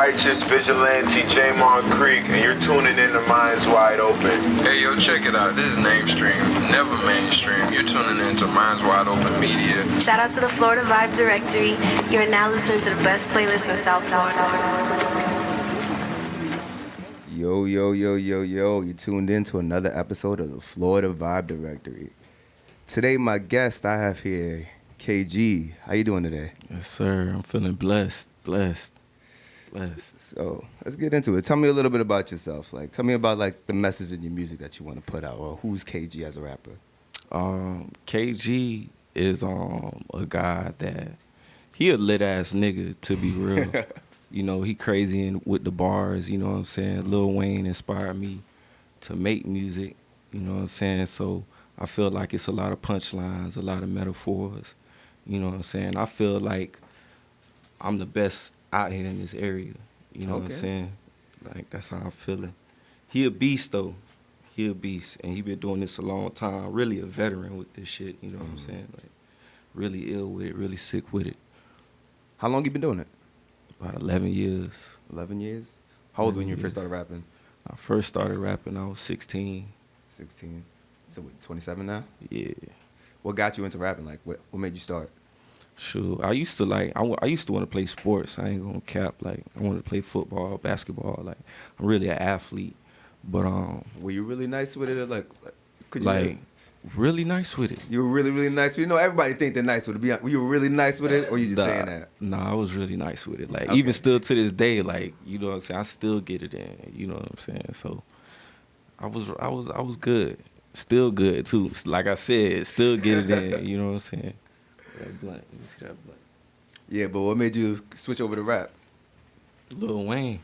righteous vigilante Jamon Creek, and you're tuning in to Minds Wide Open. Hey, yo, check it out. This is Namestream, never mainstream. You're tuning in to Minds Wide Open Media. Shout out to the Florida Vibe Directory. You're now listening to the best playlist in South Florida. Yo, yo, yo, yo, yo. You tuned in to another episode of the Florida Vibe Directory. Today, my guest I have here, KG. How you doing today? Yes, sir. I'm feeling blessed. So let's get into it. Tell me a little bit about yourself. Like, tell me about like the message in your music that you want to put out, or who's KG as a rapper? KG is a guy that he a lit ass nigga, to be real. You know, he crazy with the bars. You know what I'm saying? Lil Wayne inspired me to make music. You know what I'm saying? So I feel like it's a lot of punchlines, a lot of metaphors. You know what I'm saying? I feel like I'm the best out here in this area. You know what I'm saying? Like, that's how I'm feeling. He a beast, though. He a beast. And he been doing this a long time. Really a veteran with this shit. You know what I'm saying? Like, really ill with it, really sick with it. How long you been doing it? About 11 years. 11 years? How old when you first started rapping? I first started rapping, I was 16. 16. So what, 27 now? Yeah. What got you into rapping? Like, what made you start? Sure. I used to want to play sports. I ain't gonna cap. Like, I wanted to play football, basketball. Like, I'm really an athlete. But were you really nice with it? Or like could you like really nice with it? You were really, really nice with it? You know, everybody think they're nice with it. Were you really nice with it, or you just saying that? Nah, I was really nice with it. Like, even still to this day, like, you know what I'm saying, I still get it in. You know what I'm saying? So I was good. Still good too. Like I said, still get it in. You know what I'm saying? That blunt. Let me see that blunt. Yeah, but what made you switch over to rap? Lil Wayne.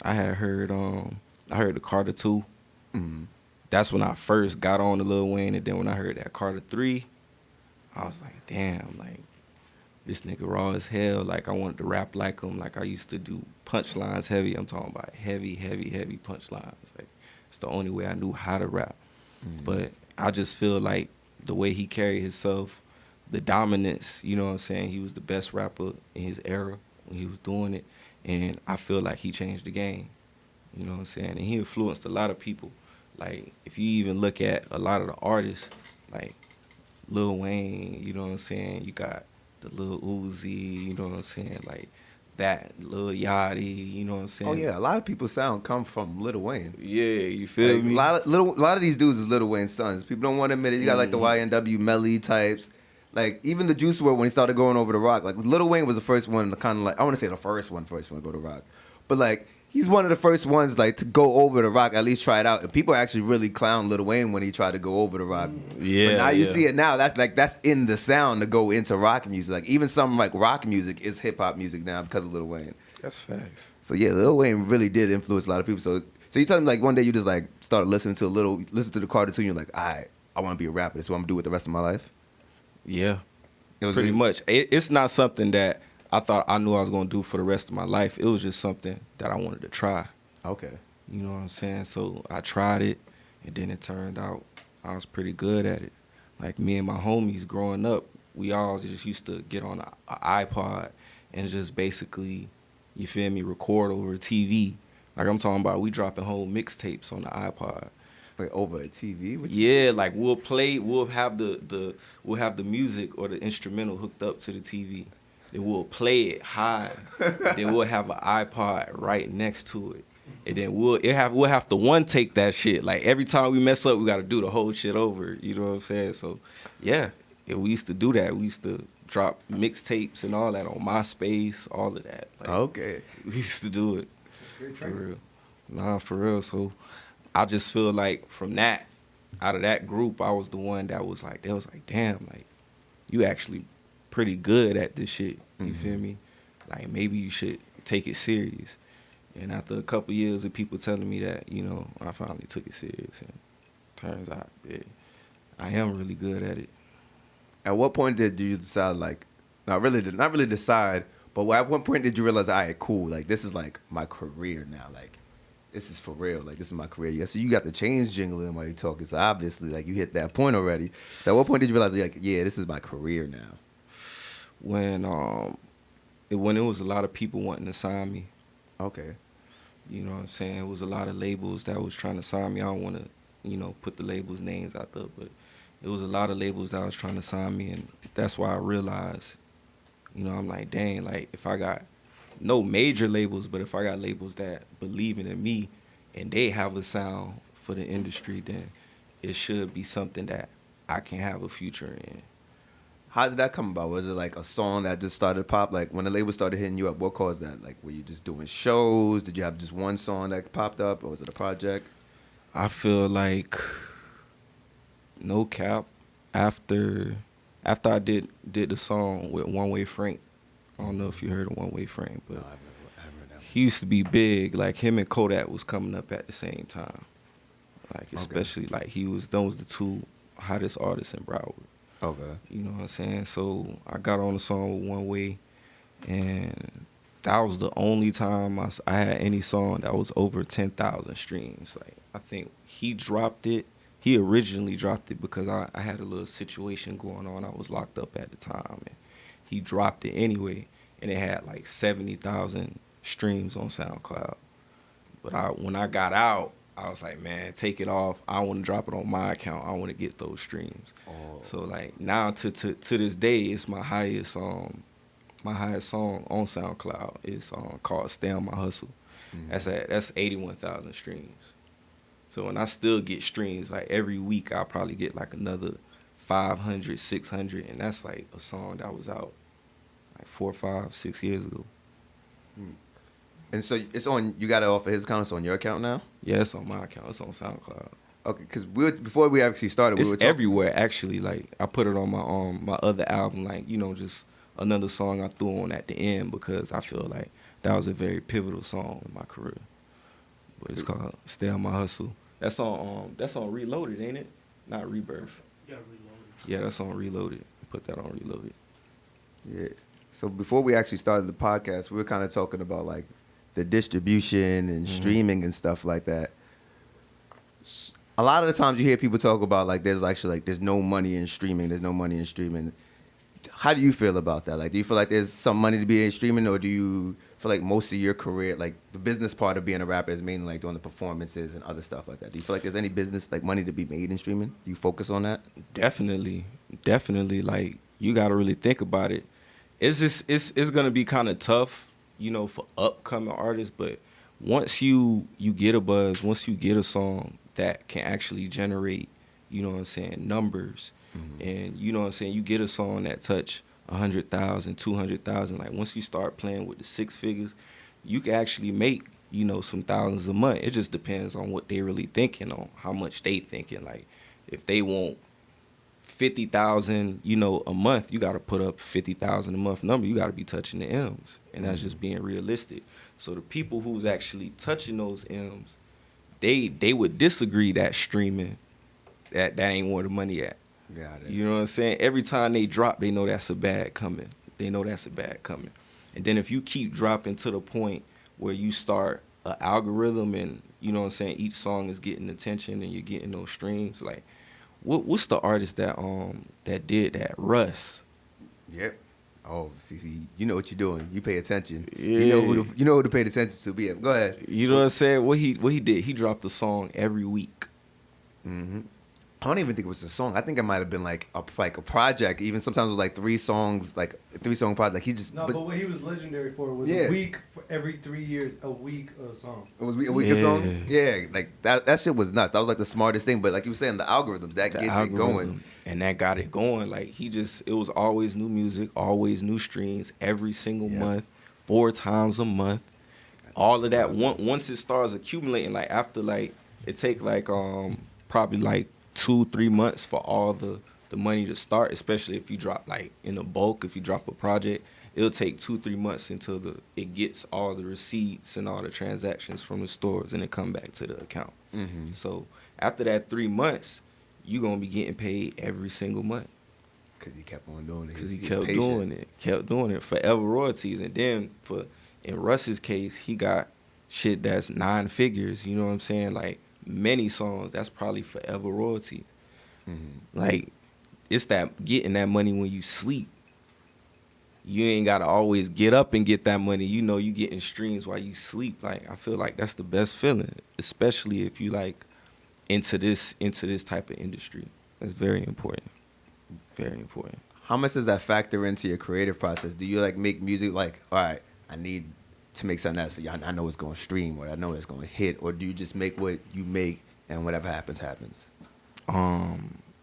I heard the Carter 2. Mm-hmm. That's when I first got on to Lil Wayne, and then when I heard that Carter 3, I was like, damn, like, this nigga raw as hell. Like, I wanted to rap like him. Like, I used to do punchlines heavy. I'm talking about heavy punchlines. Like, it's the only way I knew how to rap. Mm-hmm. But I just feel like the way he carried himself, the dominance, you know what I'm saying? He was the best rapper in his era when he was doing it. And I feel like he changed the game. You know what I'm saying? And he influenced a lot of people. Like, if you even look at a lot of the artists, like Lil Wayne, you know what I'm saying? You got the Lil Uzi, you know what I'm saying? Like that, Lil Yachty, you know what I'm saying? Oh, yeah. A lot of people's sound come from Lil Wayne. Yeah, you feel like, me? A lot of these dudes is Lil Wayne's sons. People don't want to admit it. You got like the YNW Melly types. Like, even the Juice WRLD, when he started going over to rock, like, Lil Wayne was the first one to kind of like, I want to say the first one to go to rock. But, like, he's one of the first ones, like, to go over to rock, at least try it out. And people actually really clown Lil Wayne when he tried to go over to rock. Yeah. But now you see it now. That's in the sound to go into rock music. Like, even some, like, rock music is hip-hop music now because of Lil Wayne. That's facts. So, yeah, Lil Wayne really did influence a lot of people. So you tell me, like, one day you just, like, started listening to the Carter 2, and you're like, all right, I want to be a rapper. That's what I'm going to do with the rest of my life. Yeah. It was pretty really much. It's not something that I thought I knew I was going to do for the rest of my life. It was just something that I wanted to try. Okay. You know what I'm saying? So I tried it, and then it turned out I was pretty good at it. Like, me and my homies growing up, we all just used to get on an iPod and just basically, you feel me, record over a TV. Like, I'm talking about, we dropping whole mixtapes on the iPod. Like, over a TV? Yeah, like, we'll have the music or the instrumental hooked up to the TV. Then we'll play it high. Then we'll have an iPod right next to it. And then we'll have to one take that shit. Like, every time we mess up, we got to do the whole shit over. You know what I'm saying? So, yeah, we used to do that. We used to drop mixtapes and all that on MySpace, all of that. Like, okay. We used to do it. For real. Nah, for real. So, I just feel like from that, out of that group, I was the one that was like, damn, like, you actually pretty good at this shit. You feel me? Like, maybe you should take it serious. And after a couple years of people telling me that, you know, I finally took it serious. And turns out, yeah, I am really good at it. At what point did you decide, like, not really decide, but at what point did you realize, all right, cool, like, this is, like, my career now, like, this is for real, like, this is my career. Yeah, so you got the chains jingling while you're talking, so obviously, like, you hit that point already. So at what point did you realize, like, yeah, this is my career now? When it was a lot of people wanting to sign me, Okay. You know what I'm saying? It was a lot of labels that was trying to sign me. I don't want to, put the labels' names out there, but it was a lot of labels that was trying to sign me, and that's why I realized, I'm like, dang, like if I got no major labels, but if I got labels that believing in me and they have a sound for the industry, then it should be something that I can have a future in. How did that come about? Was it like a song that just started to pop? Like when the label started hitting you up, what caused that? Like were you just doing shows? Did you have just one song that popped up, or was it a project? I feel like, no cap, after I did the song with One Way Frank. I don't know if you heard of One Way Frank, but No, I haven't heard that. he used to be big. Like him and Kodak was coming up at the same time. Like Okay. especially like those the two hottest artists in Broward. Okay. You know what I'm saying? So I got on the song with One Way, and that was the only time I had any song that was over 10,000 streams. Like I think he dropped it. He originally dropped it because I had a little situation going on. I was locked up at the time, and he dropped it anyway, and it had like 70,000 streams on SoundCloud. But when I got out, I was like, man, take it off. I want to drop it on my account. I want to get those streams. Oh. So like now to this day, it's my highest song on SoundCloud. It's called "Stay on My Hustle." Mm-hmm. That's 81,000 streams. So when I still get streams, like every week, I'll probably get like another 500, 600, and that's like a song that was out like 4, 5, 6 years ago. And so it's on. You got it off of his account. It's on your account now. Yeah, it's on my account. It's on SoundCloud. Okay, because before we actually started, we It's were talking. everywhere actually. Like I put it on my other album, like just another song I threw on at the end because I feel like that was a very pivotal song in my career. But it's called "Stay on My Hustle." That's on Reloaded, ain't it? Not Rebirth. Yeah, Reloaded. Yeah, that's on Reloaded. Put that on Reloaded. Yeah. So before we actually started the podcast, we were kind of talking about like the distribution and streaming and stuff like that. A lot of the times you hear people talk about like there's no money in streaming. There's no money in streaming. How do you feel about that? Like, do you feel like there's some money to be in streaming, or do you feel like most of your career, like the business part of being a rapper, is mainly like doing the performances and other stuff like that? Do you feel like there's any business like money to be made in streaming? Do you focus on that? Definitely. Like you got to really think about it. It's gonna be kind of tough, for upcoming artists. But once you get a buzz, once you get a song that can actually generate, numbers, and you get a song that touch 100,000, 200,000. Like once you start playing with the six figures, you can actually make some thousands a month. It just depends on what they really thinking, on how much they thinking. Like if they want 50,000, a month, you got to put up 50,000 a month number. You got to be touching the M's, and that's just being realistic. So the people who's actually touching those M's, they would disagree that streaming, that ain't where the money at. Got it. You know what I'm saying? Every time they drop, they know that's a bad coming. And then if you keep dropping to the point where you start an algorithm and, each song is getting attention and you're getting those streams, like, what's the artist that did that? Russ. Yep. Oh, see, you know what you're doing. You pay attention. Yeah. You know who to pay attention to. Be go ahead. You know what I'm saying? What he did, he dropped a song every week. Mm-hmm. I don't even think it was a song. I think it might have been like a project. Even sometimes it was like 3 songs, like a 3-song project. Like he just. No, but what he was legendary for was Yeah. a week for every 3 years, a week of a song. It was a week of song. Yeah, like that shit was nuts. That was like the smartest thing. But like you were saying, the algorithms that gets it going. And that got it going. Like it was always new music, always new streams every single month, 4 times a month. All of that once it starts accumulating, like after like it take like probably like 2-3 months for all the money to start, especially if you drop like in a bulk. If you drop a project, it'll take 2-3 months until it gets all the receipts and all the transactions from the stores and it come back to the account. Mm-hmm. So after that 3 months, you gonna be getting paid every single month. Because he kept on doing it. Because he kept doing it, forever royalties. And then in Russ's case, he got shit that's 9 figures. You know what I'm saying? Like many songs, that's probably forever royalty. Mm-hmm. Like it's that getting that money when you sleep. you ain't gotta always get up and get that money. You know, you getting streams while you sleep. Like I feel like that's the best feeling, especially if you like into this type of industry. That's very important. Very important. How much does that factor into your creative process? Do you like make music like, all right, I need to make something else. I know it's going to stream or I know it's going to hit, or do you just make what you make and whatever happens, happens?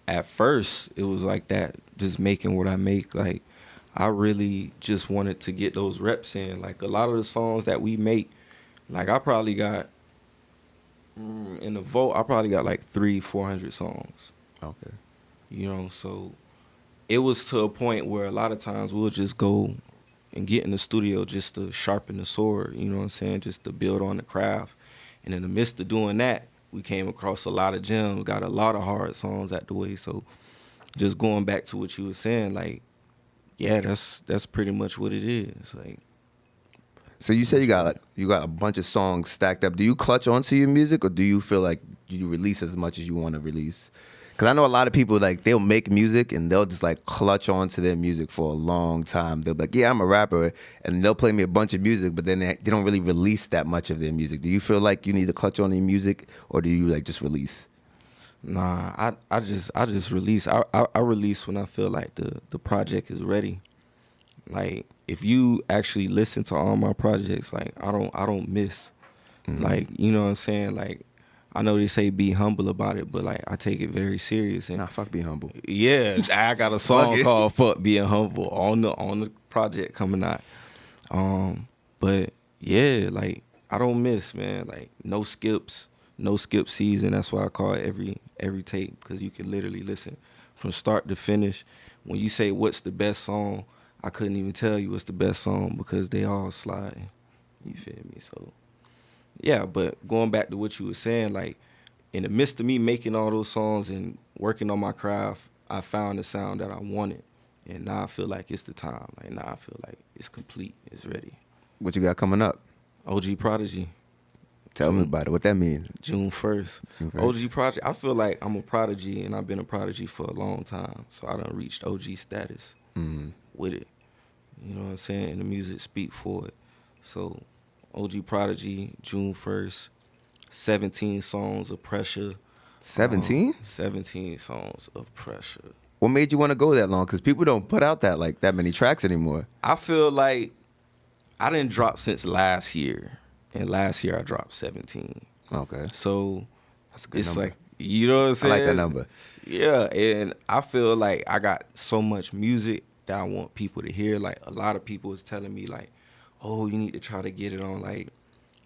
At first, it was like that, just making what I make. Like, I really just wanted to get those reps in. Like, a lot of the songs that we make, like, I probably got, in the vault, I probably got like 300-400 songs. Okay. You know, so it was to a point where a lot of times we'll just go and get in the studio just to sharpen the sword, you know what I'm saying, just to build on the craft. And in the midst of doing that, we came across a lot of gems, got a lot of hard songs out the way. So just going back to what you were saying, like, yeah, that's pretty much what it is. Like, so you say you got a bunch of songs stacked up. Do you clutch onto your music, or do you feel like you release as much as you want to release? Because I know a lot of people, like, they'll make music and they'll just, like, clutch onto their music for a long time. They'll be like, yeah, I'm a rapper, and they'll play me a bunch of music, but then they don't really release that much of their music. Do you feel like you need to clutch on your music, or do you, like, just release? Nah, I just release. I release when I feel like the project is ready. Like, if you actually listen to all my projects, like, I don't miss. Mm-hmm. Like, you know what I'm saying? Like, I know they say be humble about it, but like I take it very serious. And fuck being humble. Yeah, I got a song called "Fuck Being Humble" on the project coming out. But yeah, like I don't miss, man. Like no skips, no skip season. That's why I call it every tape, because you can literally listen from start to finish. When you say what's the best song, I couldn't even tell you what's the best song because they all slide. You feel me? So. Yeah, but going back to what you were saying, like, in the midst of me making all those songs and working on my craft, I found the sound that I wanted. And now I feel like it's the time. Like, now I feel like it's complete. It's ready. What you got coming up? OG Prodigy. Tell me about it. What that mean? June 1st. OG Prodigy. I feel like I'm a prodigy, and I've been a prodigy for a long time. So I done reached OG status with it. You know what I'm saying? And the music speak for it. So OG Prodigy, June 1st, 17 songs of pressure. 17? 17 songs of pressure. What made you want to go that long? Because people don't put out that many tracks anymore. I feel like I didn't drop since last year. And last year I dropped 17. Okay. So that's a good it's number. Like, you know what I'm saying? I like that number. Yeah, and I feel like I got so much music that I want people to hear. Like, a lot of people is telling me, like, oh, you need to try to get it on like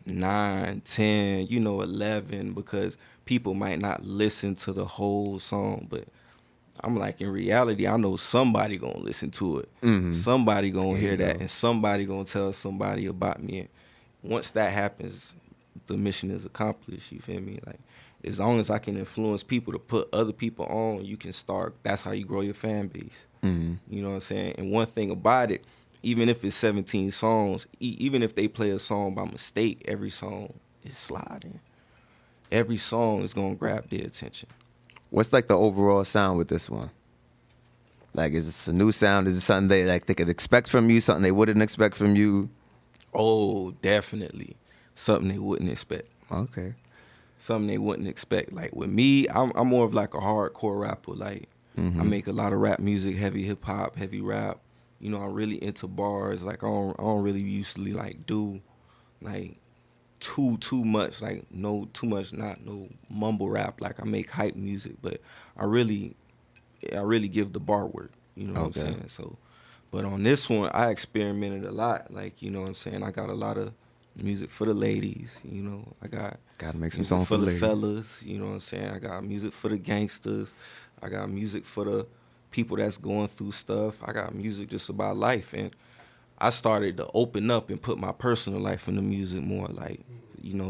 9, 10, 11, because people might not listen to the whole song. But I'm like, in reality, I know somebody gonna listen to it. Mm-hmm. Somebody gonna hear that, and somebody gonna tell somebody about me. And once that happens, the mission is accomplished. You feel me? Like, as long as I can influence people to put other people on, you can start. That's how you grow your fan base. Mm-hmm. You know what I'm saying? And one thing about it, even if it's 17 songs, even if they play a song by mistake, every song is sliding. Every song is going to grab their attention. What's like the overall sound with this one? Like, is this a new sound? Is it something they could expect from you, something they wouldn't expect from you? Oh, definitely. Something they wouldn't expect. Okay. Something they wouldn't expect. Like, with me, I'm more of like a hardcore rapper. Like, I make a lot of rap music, heavy hip-hop, heavy rap. You know, I'm really into bars. Like, I don't really usually like do like too much, like too much, not no mumble rap. Like, I make hype music, but I really give the bar work. You know what I'm saying? So, but on this one, I experimented a lot. Like, you know what I'm saying? I got a lot of music for the ladies. You know, I gotta make some songs for the fellas. You know what I'm saying? I got music for the gangsters. I got music for the people that's going through stuff. I got music just about life, and I started to open up and put my personal life in the music more, like,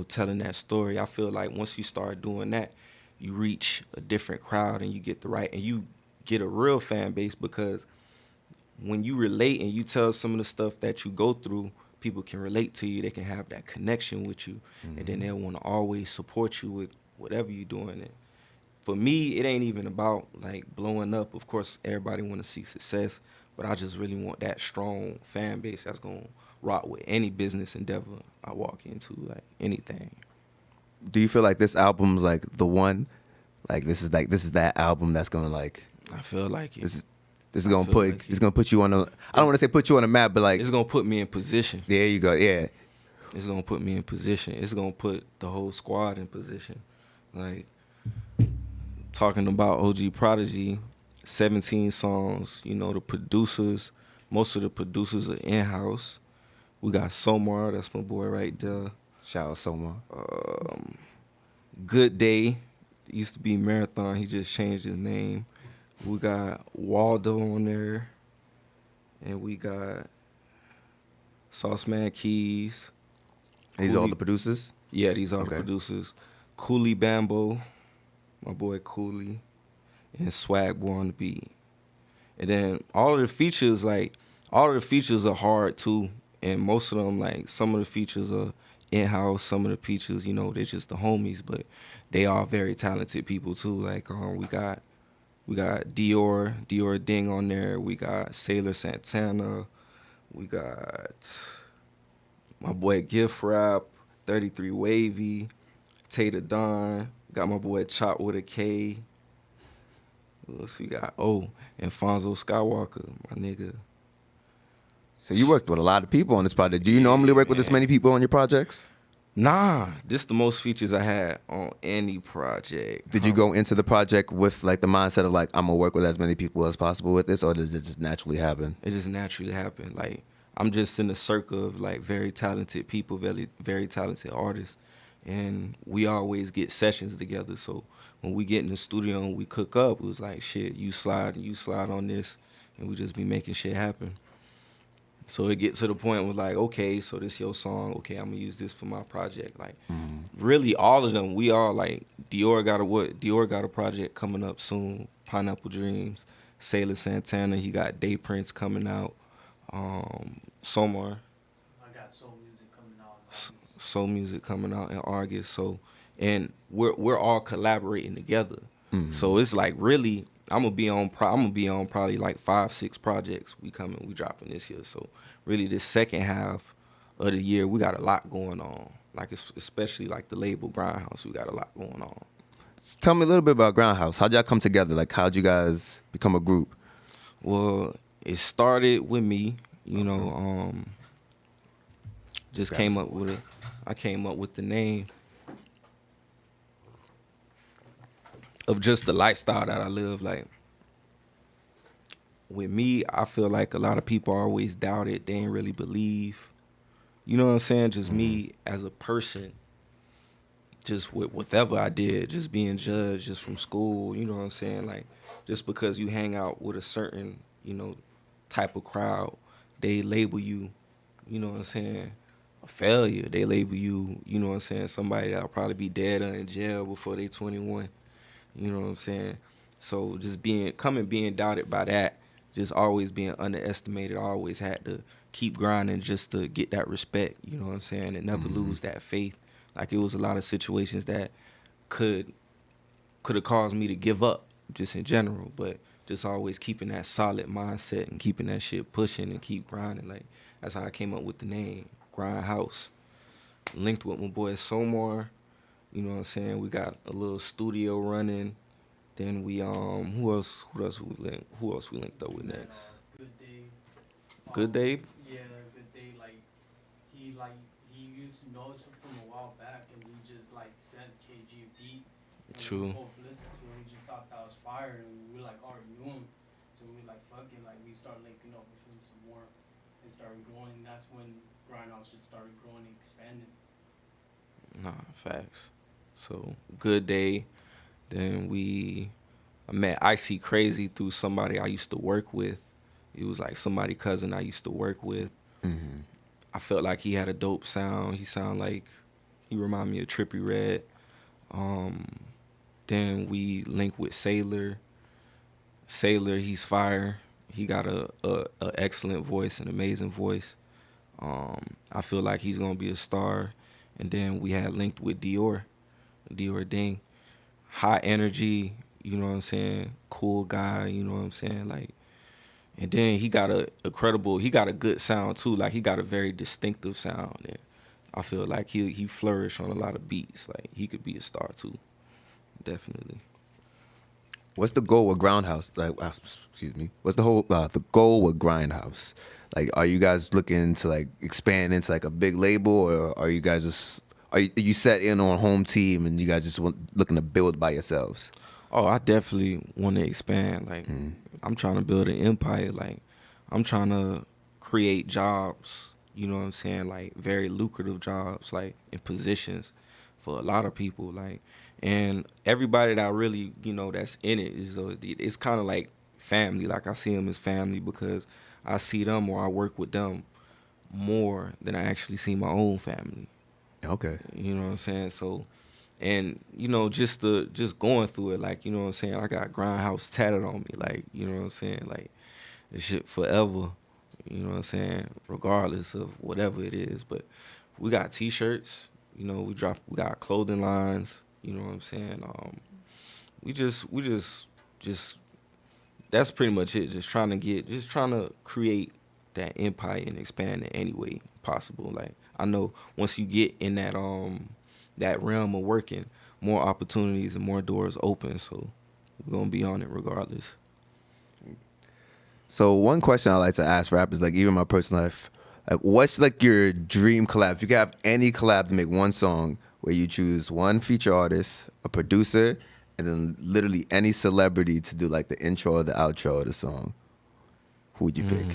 telling that story. I feel like once you start doing that, you reach a different crowd, and you get and you get a real fan base, because when you relate and you tell some of the stuff that you go through, people can relate to you. They can have that connection with you, and then they'll want to always support you with whatever you're doing. And for me, it ain't even about like blowing up. Of course, everybody want to see success, But I just really want that strong fan base that's gonna rock with any business endeavor I walk into, like anything. Do you feel like this album's like the one? Like this is that album that's gonna like I feel like it. this is gonna feel put like it's gonna put you on a, I don't want to say put you on a map, but like It's gonna put me in position. there you go. Yeah. It's gonna put me in position. It's gonna put the whole squad in position. Like talking about OG Prodigy, 17 songs. You know, the producers, most of the producers are in house. We got Somar, that's my boy right there. Shout out Soma. Good Day, used to be Marathon. He just changed his name. We got Waldo on there, and we got Sauceman Keys. These are all the producers. Yeah, these are Okay. the producers. Cooley Bambo, my boy Cooley, and Swag Boy on the beat. And then all of the features are hard too. And most of them, like some of the features are in-house, some of the features, you know, they're just the homies, but they are very talented people too. Like we got Dior Ding on there. We got Sailor Santana. We got my boy Gift Rap, 33 Wavy, Tater Don. Got my boy Chop with a K. What else we got? Oh, and Fonzo Skywalker, my nigga. So you worked with a lot of people on this project. Do you normally work with this many people on your projects? Nah, this the most features I had on any project. Did you go into the project with like the mindset of like I'm gonna work with as many people as possible with this, or does it just naturally happen? It just naturally happened. Like I'm just in a circle of like very talented people, very very talented artists, and we always get sessions together. So when we get in the studio and we cook up, it was like shit. You slide on this, and we just be making shit happen. So it get to the point where like, okay, so this your song. Okay, I'm gonna use this for my project. Like, really, all of them. We all like Dior got a project coming up soon. Pineapple Dreams, Sailor Santana. He got Day Prince coming out. Somar. I got soul music coming out. Soul music coming out in August. So, and we're all collaborating together. So it's like really, I'm gonna be on probably like 5-6 projects we dropping this year. So really, this second half of the year, we got a lot going on. Like especially like the label Grindhouse, we got a lot going on. Tell me a little bit about Grindhouse. How'd y'all come together? Like how'd you guys become a group? Well, it started with me, you know. Just came up with I came up with the name of just the lifestyle that I live. Like with me, I feel like a lot of people always doubt it. They ain't really believe. You know what I'm saying? Just me as a person, just with whatever I did, just being judged just from school. You know what I'm saying? Like just because you hang out with a certain, you know, type of crowd, they label you, you know what I'm saying, a failure. They label you, you know what I'm saying, somebody that'll probably be dead or in jail before they 21. You know what I'm saying? So just being doubted by that, just always being underestimated, I always had to keep grinding just to get that respect, you know what I'm saying, and never lose that faith. Like it was a lot of situations that could have caused me to give up just in general, but just always keeping that solid mindset and keeping that shit pushing and keep grinding. Like that's how I came up with the name, Grindhouse. Linked with my boy Somar. You know what I'm saying? We got a little studio running. Then we who else we linked up with next? Good Day. Good Day? Yeah, Good Day. He used to know us from a while back, and he just like sent KG a beat. And True. We both listened to it. We just thought that was fire, and we like already knew him. So we like fuck it. Like we started linking up with him some more, and started growing. That's when Grindhouse just started growing and expanding. Nah, facts. So Good Day. Then I met Icy Crazy through somebody I used to work with. He was like somebody cousin I used to work with. Mm-hmm. I felt like he had a dope sound. He reminded me of Trippie Redd. Then we linked with Sailor. Sailor, he's fire. He got a excellent voice, an amazing voice. I feel like he's gonna be a star. And then we had linked with Dior Ding. High energy, you know what I'm saying? Cool guy, you know what I'm saying? Like, And then he got he got a good sound too. Like he got a very distinctive sound. And I feel like he flourished on a lot of beats. Like he could be a star too. Definitely. What's the goal with Grindhouse? Like, excuse me. What's the goal with Grindhouse? Like, are you guys looking to like expand into like a big label, or are you guys just are you set in on home team and you guys just looking to build by yourselves? Oh, I definitely want to expand. Like, I'm trying to build an empire. Like, I'm trying to create jobs. You know what I'm saying? Like, very lucrative jobs, like in positions for a lot of people. Like. And everybody that I really, that's in it it's kind of like family. Like I see them as family because I see them or I work with them more than I actually see my own family. Okay. You know what I'm saying? So, and just going through it, like, you know what I'm saying? I got Grindhouse tatted on me, like, you know what I'm saying? Like, this shit forever. You know what I'm saying? Regardless of whatever it is, but we got T-shirts. We got clothing lines. You know what I'm saying? We just that's pretty much it. Just trying to create that empire and expand it any way possible. Like I know once you get in that that realm of working, more opportunities and more doors open. So we're gonna be on it regardless. So one question I like to ask rappers, like even in my personal life, like what's like your dream collab? If you could have any collab to make one song, where you choose one feature artist, a producer, and then literally any celebrity to do like the intro or the outro of the song, who would you pick?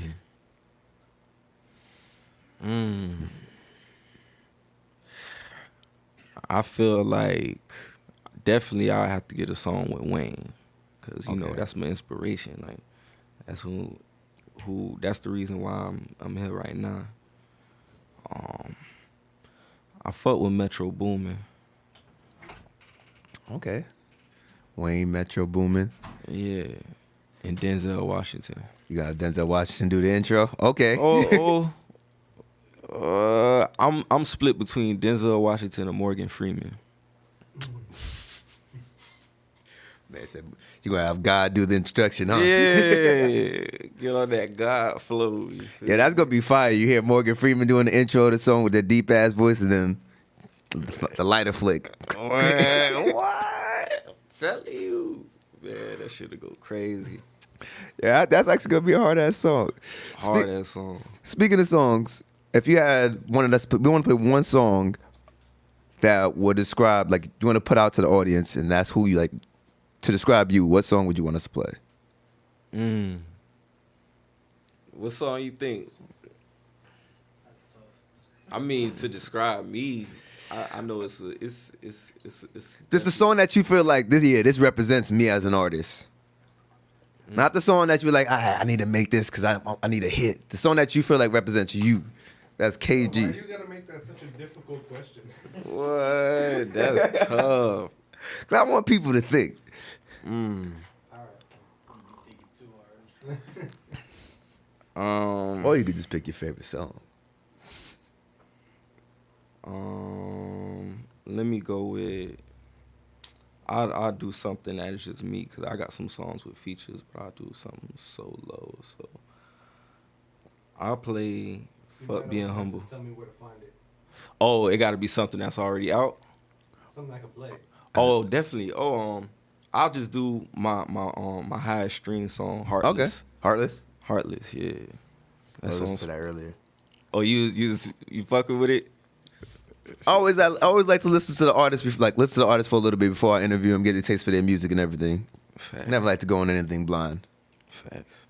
I feel like definitely I have to get a song with Wayne, cause you know that's my inspiration. Like that's who that's the reason why I'm here right now. I fuck with Metro Boomin. Okay. Wayne, Metro Boomin. Yeah. And Denzel Washington. You got Denzel Washington do the intro? Okay. I'm split between Denzel Washington and Morgan Freeman. Man said you're gonna have God do the introduction, huh? Yeah. Get on that God flow. Yeah, that's gonna be fire. You hear Morgan Freeman doing the intro of the song with that deep ass voice, and then the lighter flick. Man, what? I'm telling you. Man, that shit'll go crazy. Yeah, that's actually gonna be a hard ass song. Hard ass song. Speaking of songs, if you had one of us, we want to play one song that would describe, like, you want to put out to the audience, and that's who you like to describe you. What song would you want us to play? What song you think? That's tough. I mean, to describe me, I know it's This the song that you feel like this represents me as an artist. Not the song that you're like, I need to make this because I need a hit. The song that you feel like represents you. That's KG. Why you gotta make that such a difficult question? What? That's tough. Because I want people to think. All right. You think it too hard. Or you could just pick your favorite song. Let me go with. I'll do something that is just me because I got some songs with features, but I'll do something solo. So I'll play "Fuck Being Humble." Tell me where to find it. Oh, it got to be something that's already out. Something I can play. Oh, definitely. I'll just do my highest stream song, "Heartless." Okay. Heartless, yeah. I listened to that earlier. Oh, you fucking with it? I always like to listen to the artist, listen to the artist for a little bit before I interview them, get a taste for their music and everything. Facts. Never like to go on anything blind. Facts.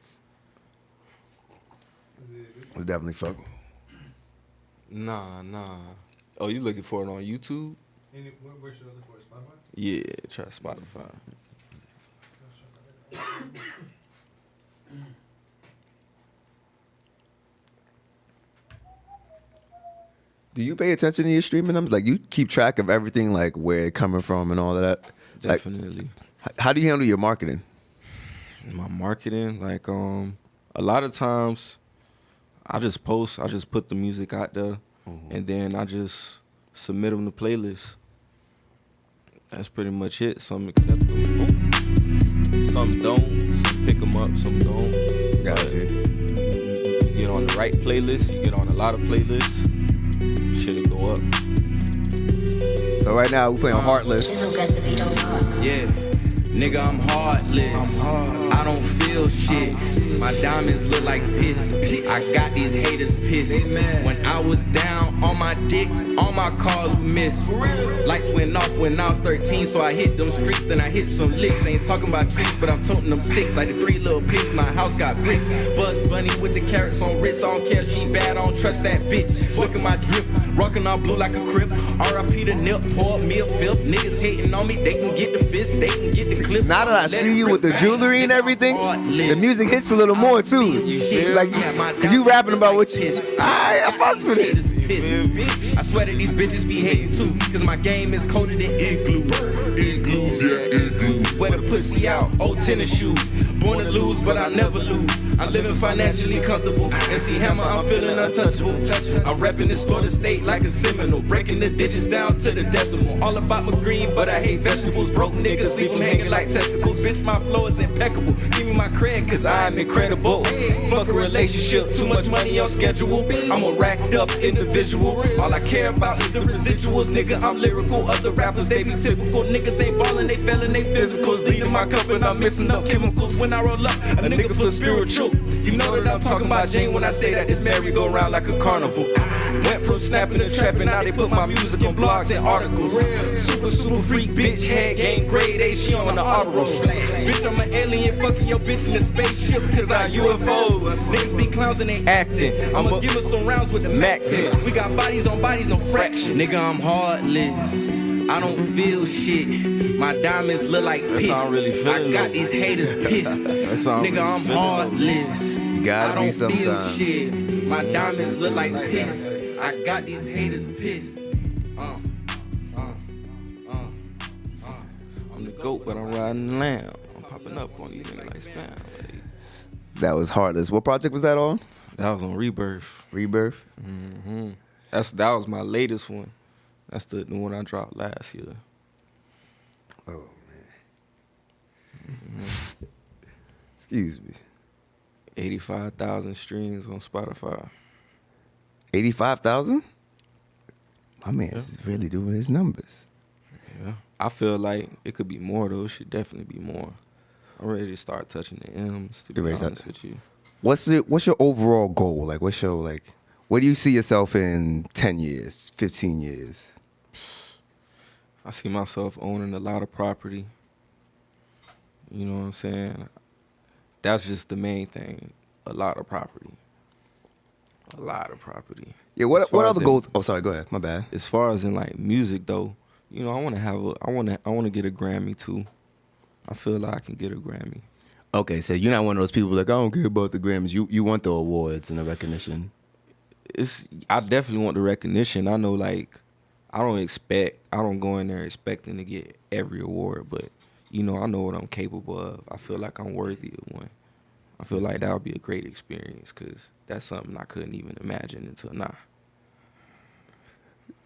It's definitely fuck. Nah. Oh, you looking for it on YouTube? Where should I look for it? Spotify? Yeah, try Spotify. Do you pay attention to your streaming numbers? Like, you keep track of everything, like where it coming from and all of that? Definitely. Like, how do you handle your marketing? My marketing, like, a lot of times I just post, I just put the music out there, and then I just submit them to playlists. That's pretty much it. Some accept them, some don't, some pick them up, some don't. Got you. You get on the right playlist, you get on a lot of playlists, shit'll go up. So right now we playing Heartless. Yeah, nigga, I'm heartless. I don't feel shit. My diamonds look like piss. I got these haters pissed. When I was down on my dick, all my cars were missed. Lights went off when I was 13, so I hit them streets, then I hit some licks. Ain't talking about trees, but I'm toting them sticks like the 3 little pigs. My house got bricks. Bugs Bunny with the carrots on wrists. I don't care if she bad, I don't trust that bitch. Look at my drip, rockin' all blue like a crip. R.I.P. the nip, pour me a fifth. Niggas hating on me, they can get the fist, they can get the clip. Now that I see you with the jewelry and everything, the music hits a little more too. Like you rapping about what you. I fucks with it. I swear that these bitches be hating too, cause my game is colder than igloo. Wear the pussy out, old tennis shoes. Born to lose, but I never lose. I'm living financially comfortable. MC Hammer, I'm feeling untouchable. I'm repping this Florida state like a Seminole. Breaking the digits down to the decimal. All about my green, but I hate vegetables. Broke niggas, leave them hanging like testicles. Bitch, my flow is impeccable. Give me my cred, cause I'm incredible. Fuck a relationship, too much money on schedule. I'm a racked up individual. All I care about is the residuals. Nigga, I'm lyrical. Other rappers, they be typical. Niggas ain't ballin', they failing, they physicals. Leading my cup and I'm mixing up chemicals. When I roll up, a nigga feel spiritual. You know that I'm talking about Jane when I say that this merry-go-round like a carnival. Went from snapping to trapping, now they put my music on blogs and articles. Super freak bitch, head game grade A, she on the auto roll. Bitch, I'm an alien, fucking your bitch in the spaceship, cause I UFOs. Niggas be clowns and they acting. I'ma give us some rounds with the Mac 10. We got bodies on bodies, no fraction. Nigga, I'm heartless. I don't feel shit. My diamonds look like piss. Really I got these haters pissed. Nigga, I'm heartless. You gotta I don't be feel sometimes. shit. My diamonds look like piss. I got these haters pissed. I'm the GOAT, but I'm riding the lamb. I'm popping up on these niggas like spam. Like, That was Heartless. What project was that on? that was on Rebirth. Rebirth. That was my latest one. That's the one I dropped last year. Oh man. Excuse me. 85,000 streams on Spotify. 85,000? My man's really doing his numbers. Yeah. I feel like it could be more though. It should definitely be more. I'm ready to start touching the M's, to be honest with you. What's your overall goal? Like, where do you see yourself in 10 years, 15 years? I see myself owning a lot of property. You know what I'm saying? That's just the main thing. A lot of property. A lot of property. Yeah, As what far other as goals? Oh, sorry, go ahead. My bad. As far as in like music though, you know, I want to get a Grammy too. I feel like I can get a Grammy. Okay, so you're not one of those people like, I don't care about the Grammys. You want the awards and the recognition. I definitely want the recognition. I know, like, I don't go in there expecting to get every award, but, you know, I know what I'm capable of. I feel like I'm worthy of one. I feel like that would be a great experience because that's something I couldn't even imagine until now.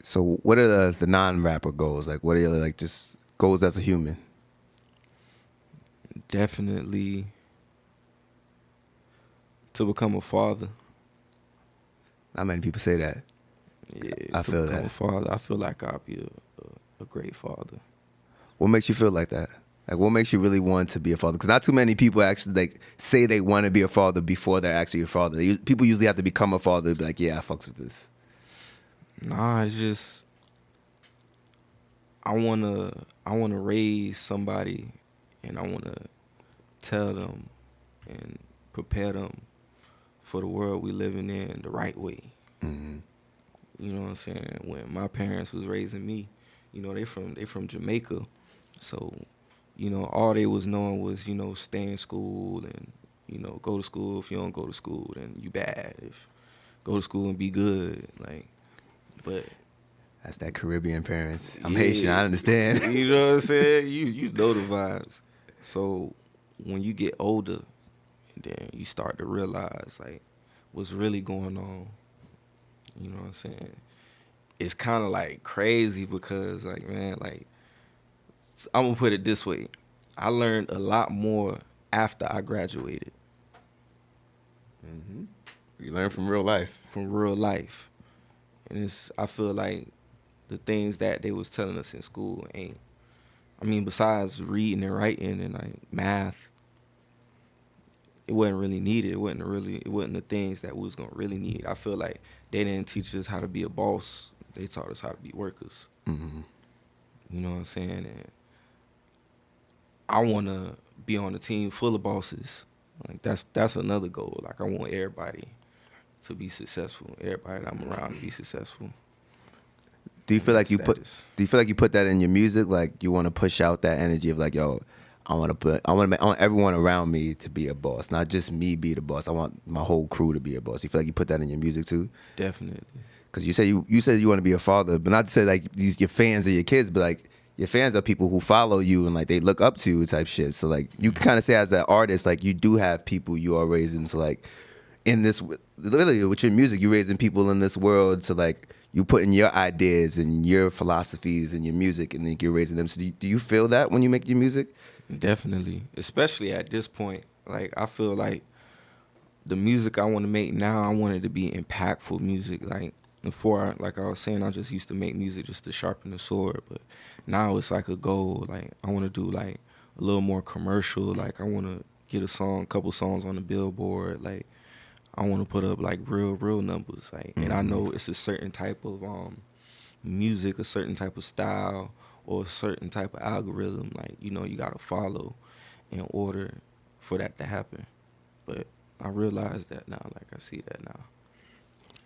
So what are the non-rapper goals? Like, what are your, like, just goals as a human? Definitely to become a father. Not many people say that. Yeah, I to feel become that. a father. I feel like I'll be a great father. What makes you feel like that? Like, what makes you really want to be a father? Because not too many people actually like say they want to be a father before they're actually a father. People usually have to become a father to be like, yeah, I fucks with this. Nah, it's just I wanna raise somebody, and I wanna tell them and prepare them for the world we living in the right way. Mm-hmm. You know what I'm saying? When my parents was raising me, you know, they from Jamaica, so you know all they was knowing was, you know, stay in school and, you know, go to school. If you don't go to school, then you bad. If go to school and be good, like, but. That's that Caribbean parents. I'm Yeah. Haitian, I understand. You know what I'm saying? You know the vibes. So when you get older, and then you start to realize like what's really going on. You know what I'm saying? It's kind of like crazy because like, man, like, I'm gonna put it this way: I learned a lot more after I graduated. You learn from real life. From real life. And I feel like the things that they was telling us in school besides reading and writing and like math, it wasn't really needed. It wasn't the things that we was gonna really need. I feel like they didn't teach us how to be a boss. They taught us how to be workers. Mm-hmm. You know what I'm saying? And I wanna be on a team full of bosses. Like that's another goal. Like I want everybody to be successful. Everybody that I'm around to be successful. Do you feel like you put that in your music? Like you want to push out that energy of like, yo, I want everyone around me to be a boss, not just me be the boss. I want my whole crew to be a boss. You feel like you put that in your music too? Definitely. Because you said you want to be a father, but not to say like your fans are your kids, but like your fans are people who follow you and like they look up to you type shit. So like you can kind of say as an artist, like you do have people you are raising to like in this, literally with your music, you're raising people in this world to like, you putting your ideas and your philosophies in your music and then you're raising them. So do you feel that when you make your music? Definitely. Especially at this point. Like I feel like the music I want to make now, I want it to be impactful music. Like before, like I was saying, I just used to make music just to sharpen the sword. But now it's like a goal. Like I want to do like a little more commercial. Like I want to get a couple songs on the Billboard. Like I want to put up like real numbers. Like, and I know it's a certain type of music, a certain type of style, or a certain type of algorithm. Like you gotta follow in order for that to happen. But I realize that now. Like I see that now.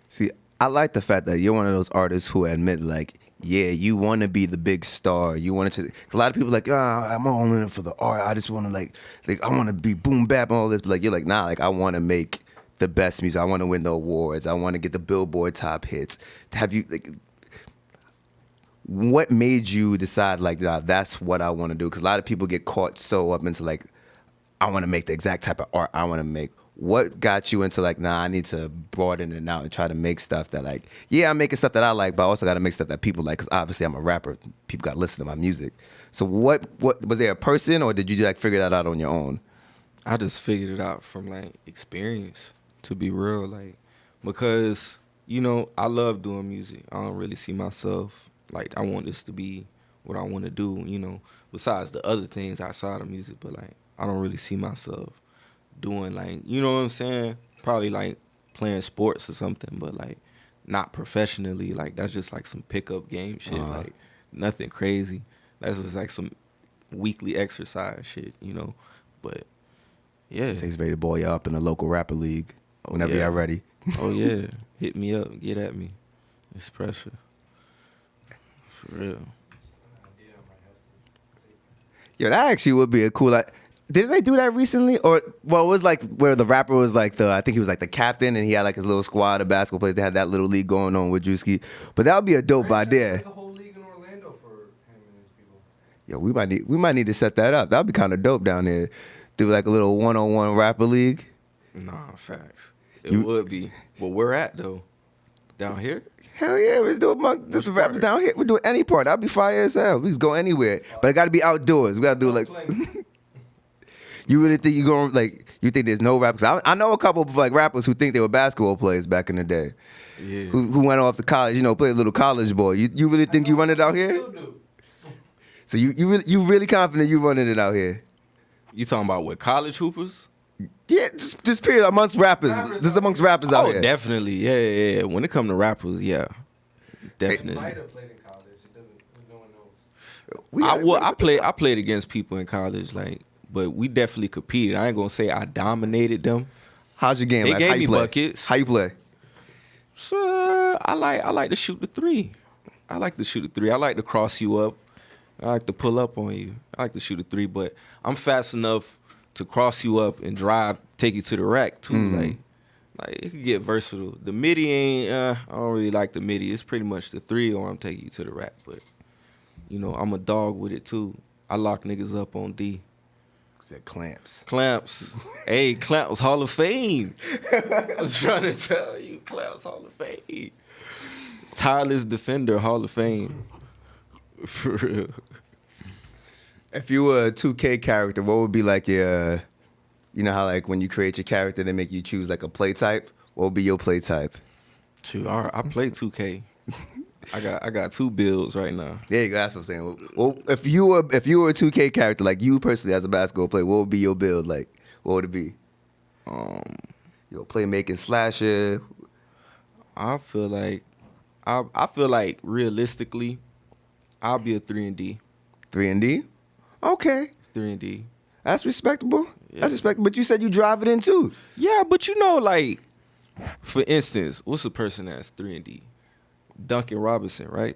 See, I like the fact that you're one of those artists who admit like, yeah, you want to be the big star. You want to. A lot of people are like, I'm all in it for the art. I just want to like I want to be boom bap and all this. But like you're like, nah, like I want to make the best music. I want to win the awards. I want to get the Billboard top hits. Have you like? What made you decide like that's what I want to do? Because a lot of people get caught so up into like, I want to make the exact type of art I want to make. What got you into like, nah, I need to broaden it out and try to make stuff that like, yeah, I'm making stuff that I like, but I also got to make stuff that people like. Because obviously I'm a rapper. People got to listen to my music. So what was there a person or did you like figure that out on your own? I just figured it out from like experience, to be real. Like, because, I love doing music. I don't really see myself, like, I want this to be what I want to do, besides the other things outside of music. But, like, I don't really see myself doing, like, you know what I'm saying? Probably, like, playing sports or something, but, like, not professionally. Like, that's just, like, some pickup game shit. Like, nothing crazy. That's just, like, some weekly exercise shit, But, yeah. So he's ready to ball you up in the local rapper league whenever y'all ready. Oh, yeah. Hit me up. Get at me. It's pressure. For real. Yo, that actually would be a cool. Like, didn't they do that recently? Or it was like where the rapper was like I think he was like the captain, and he had like his little squad of basketball players. They had that little league going on with Drewski. But that would be a dope idea. There's a whole league in Orlando for him and his people. Yo, we might need to set that up. That'd be kind of dope down there. Do like a little 1-on-1 rapper league. Nah, facts. It would be. But where at though? Down here? Hell yeah, let's do this rappers down here. We do any part. That'd be fire as hell. We just go anywhere. But it gotta be outdoors. We gotta do like you really think you going like you think there's no rappers? I know a couple of like rappers who think they were basketball players back in the day. Yeah. Who went off to college, played a little college ball. You really think you run it out here? So you really confident you running it out here? You talking about with college hoopers? Yeah, just period amongst rappers. Just amongst rappers out here. Oh, definitely. Yeah. When it comes to rappers, yeah. Definitely. He might have played in college. It doesn't. No one knows. I played against people in college, like, but we definitely competed. I ain't gonna say I dominated them. How's your game? They like, gave how you me play? buckets. How you play? So I like to shoot the three. I like to shoot the three. I like to cross you up. I like to pull up on you. I like to shoot a three, but I'm fast enough to cross you up and drive, take you to the rack too. Like it could get versatile. The midi ain't. I don't really like the midi. It's pretty much the three, or I'm taking you to the rack. But I'm a dog with it too. I lock niggas up on D. Said clamps. Clamps. Hey, Clamps Hall of Fame. I was trying to tell you, Clamps Hall of Fame. Tireless defender Hall of Fame. For real. If you were a 2K character, what would be like your You know how like when you create your character, they make you choose like a play type. What would be your play type? Shoot, I play 2K. I got 2 builds right now. There you go. That's what I'm saying. Well, if you were a 2K character, like you personally as a basketball player, what would be your build? Like, what would it be? Your playmaking slasher. I feel like realistically, I'll be a 3-and-D. 3-and-D. Okay, 3-and-D. that's respectable. Yeah. That's respectable. But you said you drive it in too. Yeah, but you know, like, for instance, what's a person that's 3-and-D? Duncan Robinson, right?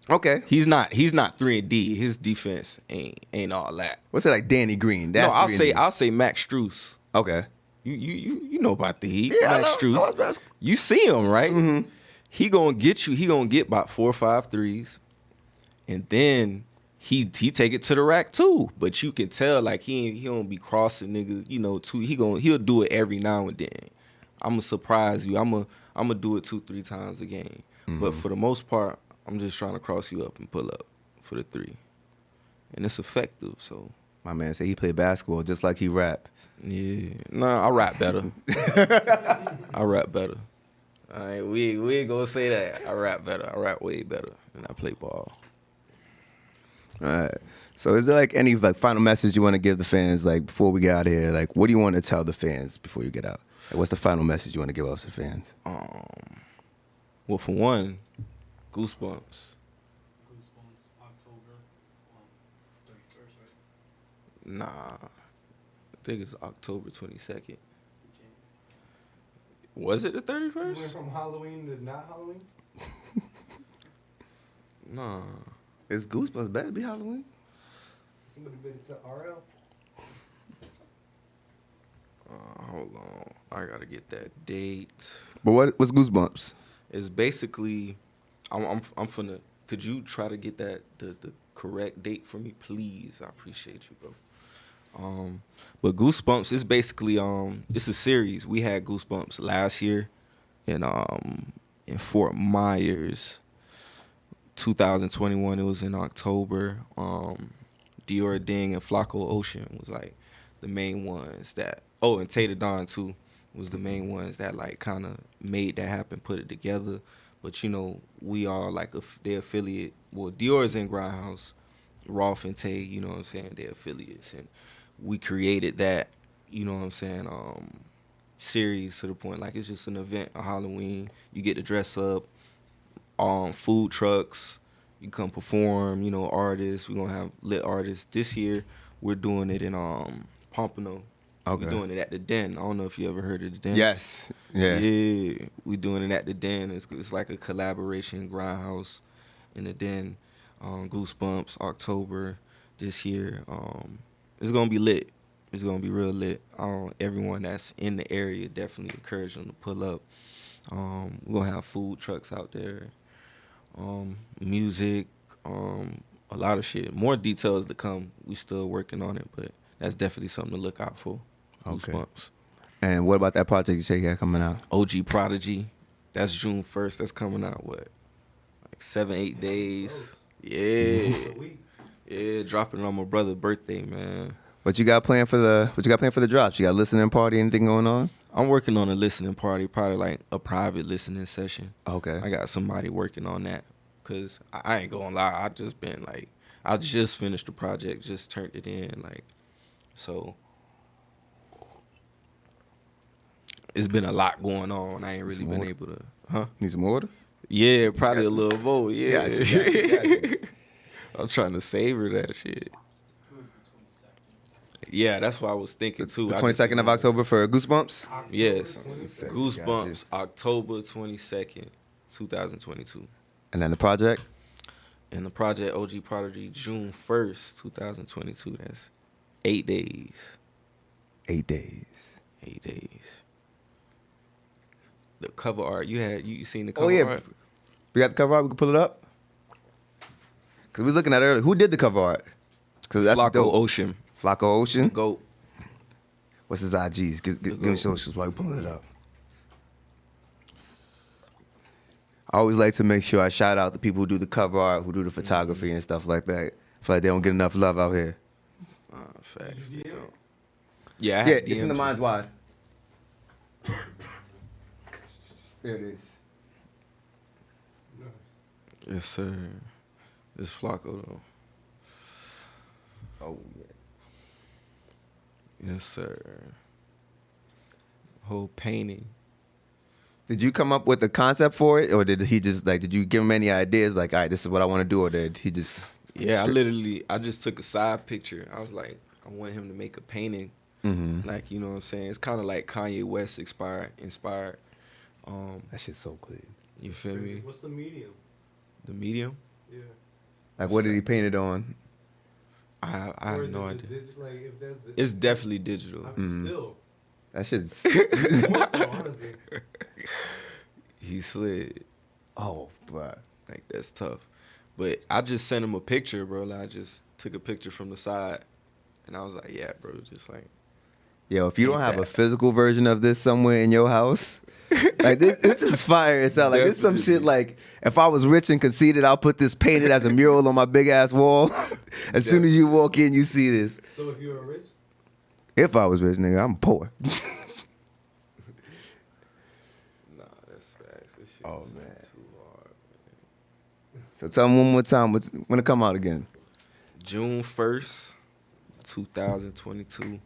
Okay. He's not 3-and-D. His defense ain't all that. What's it like, Danny Green? That's no, 3-and-D. I'll say Max Strus. Okay. You know about the Heat. Yeah, Max I know Strus. it's basketball. You see him, right? Mm-hmm. He gonna get you. He gonna get about 4 or 5 threes, and then he take it to the rack too. But you can tell like he don't be crossing niggas. You know, too. He'll do it every now and then. I'ma surprise you. I'ma do it 2-3 times a game. Mm-hmm. But for the most part, I'm just trying to cross you up and pull up for the 3, and it's effective. So My man said he played basketball just like he rap. yeah, nah, I rap better. I rap better. All right, we ain't gonna say that. I rap better. I rap way better than I play ball. All right. So is there like any like final message you want to give the fans like before we get out of here? Like what do you want to tell the fans before you get out? Like, what's the final message you want to give off to the fans? Well, for one, Goosebumps. Goosebumps, October 31st, right? Nah, I think it's October 22nd. Was it the We went 31st? from Halloween to not Halloween. Nah. Is Goosebumps better be Halloween? Somebody bid it to RL. Hold on, I gotta get that date. But what's Goosebumps? It's basically, I'm finna. Could you try to get that the correct date for me, please? I appreciate you, bro. But Goosebumps is basically it's a series. We had Goosebumps last year in Fort Myers. 2021, it was in October. Dior Ding and Flacco Ocean was like the main ones that. Oh, and Tater Don too was the main ones that like kind of made that happen, put it together. But you know, we are like their affiliate. Well, Dior's in Grindhouse, Rolf and Tay. You know what I'm saying? They're affiliates, and we created that. You know what I'm saying? Series to the point like it's just an event, a Halloween. You get to dress up. Food trucks, you come perform, you know, artists. We're gonna have lit artists. This year we're doing it in Pompano. Okay. We're doing it at the Den. I don't know if you ever heard of the Den. Yes. Yeah. Yeah. We're doing it at the Den. It's like a collaboration, Grindhouse and the Den. Goosebumps, October this year. It's gonna be lit. It's gonna be real lit. Everyone that's in the area, definitely encourage them to pull up. We're gonna have food trucks out there. Music, a lot of shit. More details to come. We still working on it, but that's definitely something to look out for. Okay. Goosebumps. And what about that project you say you got coming out? OG Prodigy. That's June 1st. That's coming out, what? Like 7-8 days. Yeah. Yeah, dropping it on my brother's birthday, man. What you got planned for the drops? You got a listening party, anything going on? I'm working on a listening party, probably like a private listening session. Okay. I got somebody working on that because I ain't gonna lie. I just finished the project, just turned it in, like, so it's been a lot going on. I ain't really been able to, Need some water? Yeah, probably a little more. Yeah, Got you. I'm trying to savor that shit. Yeah, that's what I was thinking too. The 22nd of October for Goosebumps? Yes, 22nd. Goosebumps, October 22nd, 2022. And then the project? And the project OG Prodigy, June 1st, 2022. That's 8 days. 8 days. 8 days. The cover art, you seen the cover art? We got the cover art, we can pull it up? Because we was looking at it earlier. Who did the cover art? Because that's Flacco dope. Ocean. Flacco Ocean? GOAT. What's his IGs? Give me socials while we pulling it up. I always like to make sure I shout out the people who do the cover art, who do the photography and stuff like that. I feel like they don't get enough love out here. Facts. They don't. Yeah, I Yeah, had it's in the DMs. Minds Wide. There it is. Yes, sir. It's Flacco though. Oh yeah. Yes, sir. Whole painting. Did you come up with the concept for it, or did he just like? Did you give him any ideas? Like, all right, this is what I want to do, or did he just? Yeah, I just took a side picture. I was like, I wanted him to make a painting. Mm-hmm. Like, you know what I'm saying? It's kind of like Kanye West inspired. That shit's so clean. You feel me? What's the medium? The medium? Yeah. Like, what did he paint it on? I Or have is no it just idea. like if that's the, It's definitely digital. Still. That shit's. More so, honestly. He slid. Oh, bro. Like, that's tough. But I just sent him a picture, bro. Like, I just took a picture from the side. And I was like, yeah, bro, just like. Yo, if you don't have a that. physical version of this somewhere in your house, like this is fire. It's like this is some shit. Like if I was rich and conceited, I'll put this painted as a mural on my big ass wall. As soon as you walk in, you see this. So if you were rich? If I was rich, nigga, I'm poor. Nah, that's facts. This shit Oh, is man. too hard. So tell me one more time, when it come out again? June 1st, 2022.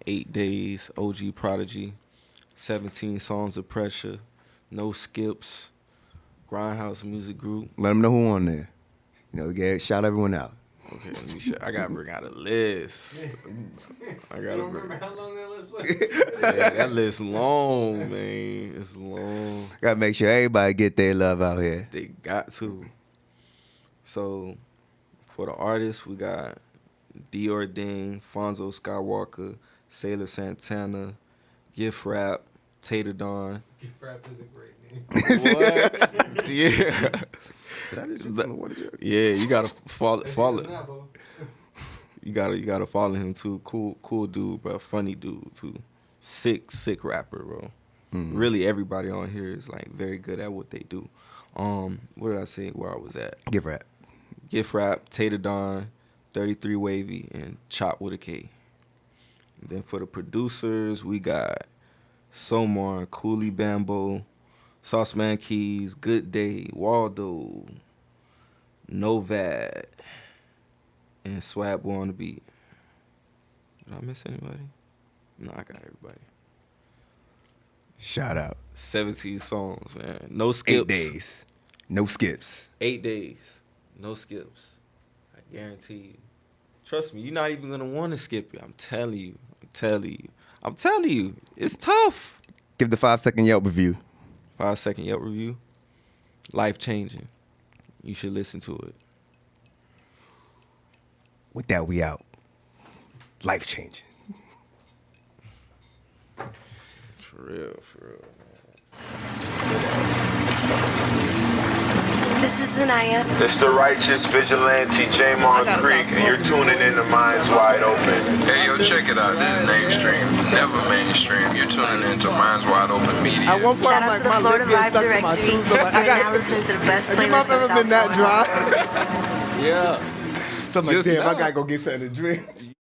8 days, OG Prodigy. 17 songs of pressure. No skips. Grindhouse Music Group. Let them know who on there. You know, shout everyone out. Okay, let me I gotta bring out a list. I You gotta don't bring. remember how long that list was? Yeah, that list long, man. It's long. Gotta make sure everybody get their love out here. They got to. So, for the artists, we got Dior Ding, Fonzo Skywalker, Sailor Santana, Gift Rap, Tater Dawn. Gift Rap is a great name. What? Yeah. Did I just drink from the water jug? Yeah, you gotta follow. Nah, bro. You gotta follow him too. Cool dude, bro. Funny dude too. Sick rapper, bro. Really, everybody on here is like very good at what they do. What did I say? Where I was at? Gift Rap. Gift Rap, Tater Dawn, 33 Wavy, and Chop with a K. And then for the producers, we got Somar, Cooley Bambo, Sauceman Keys, Good Day, Waldo, Novad, and Swag Boy on the beat. Did I miss anybody? No, I got everybody. Shout out. 17 songs, man. No skips. 8 days. No skips. 8 days. No skips. I guarantee you. Trust me, you're not even gonna want to skip it. I'm telling you. It's tough. Give the 5-second Yelp review. 5-second Yelp review. Life changing. You should listen to it. With that, we out. Life changing. For real, man. This is Zanaya. It's the righteous vigilante Jamon Creek, and you're tuning in to Minds Wide Open. Hey, yo, check it out. This is mainstream, never mainstream. You're tuning in to Minds Wide Open Media. At one point, Shout I'm out like, to the my Florida lip getting Vibe stuck to my Directory. tooth. So I'm like, You're now listening to the best Have your playlist mouth in ever South been that Florida. dry? Yeah. So I'm like, Just damn, I now. gotta go get something to drink.